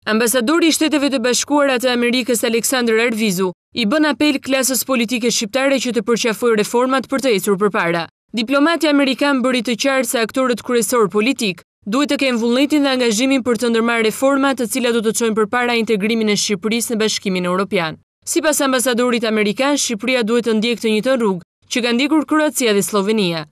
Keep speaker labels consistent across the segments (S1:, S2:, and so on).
S1: Ambasadori i Shteteve të Bashkuara të Amerikës Aleksandr Arvizu i bën apel klasës politike shqiptare që të përqafojë reformat për të ecur përpara. Diplomati amerikan bëri të qartë se aktorët kryesor politik duhet të kenë vullnetin dhe angazhimin për të ndërmarrë reforma të cilat do të çojnë përpara integrimin e Shqipërisë në Bashkimin Evropian. Sipas ambasadorit amerikan, Shqipëria duhet të ndjekë të njëjtën rrugë që ka ndjekur Kroacia dhe Slovenia.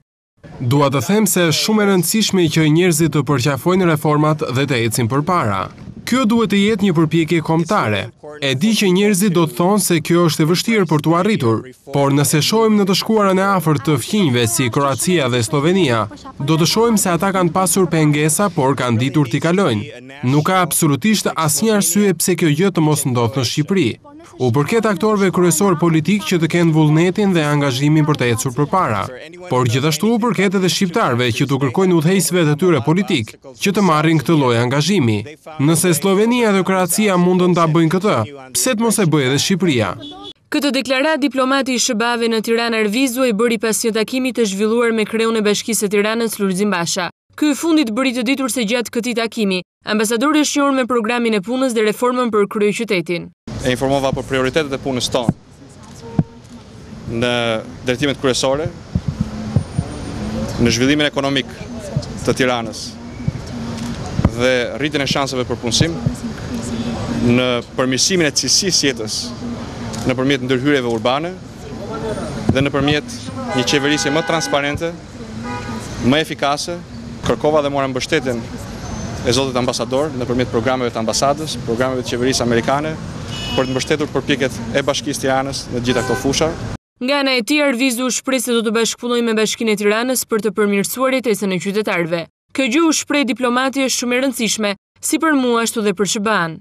S2: Dua të them se është shumë e rëndësishme që njerëzit të përqafojnë reformat dhe të ecin përpara. Kjo duhet të jetë një përpjekje kombëtare. E di që njerëzit do të thonë se kjo është e vështirë për t'u arritur, por nëse shohim në të shkuarën e afërt të fqinjve si Kroacia dhe Slovenia, do të shohim se ata kanë pasur pengesa, por kanë ditur t'i kalojnë. Nuk ka absolutisht asnjë arsye pse kjo gjë të mos ndodhë në Shqipëri. U përket aktorëve kryesor politik që të kenë vullnetin dhe angazhimin për të ecur përpara, por gjithashtu u përket edhe shqiptarëve që të kërkojnë udhëheqësve të tyre politik që të marrin këtë lloj angazhimi. Nëse Slovenia dhe Kroacia mundën ta bëjnë këtë, pse të mos e bëjë edhe Shqipëria?
S1: Këtë deklarat diplomati i SBA-ve në Tiranë Arvizu e bëri pas një takimi të zhvilluar me kreun e Bashkisë së Tiranës Lulzim Basha. Ky i fundit bëri të ditur se gjatë këtij takimi, ambasadori është njohur me programin e punës dhe reformën për kryeqytetin.
S3: E informova për prioritetet e punës tonë në drejtimet kryesore, në zhvillimin ekonomik të Tiranës dhe rritjen e shanseve për punësim, në përmirësimin e cilësisë jetës nëpërmjet ndërhyrjeve urbane dhe nëpërmjet një qeverisje më transparente, më efikase. Kërkova dhe mora mbështetjen e zotit ambasador nëpërmjet programeve të ambasadës, programeve të qeverisë amerikane, për të mbështetur përpjekjet e Bashkisë Tiranës në gjitha këto fusha.
S1: Nga ana e tij, Arvizu shpreh se do të bashkëpunojë me Bashkinë e Tiranës për të përmirësuar jetesën e qytetarëve. Kjo gjë u shpreh diplomati është shumë e rëndësishme, si për mua ashtu dhe për SBA-n.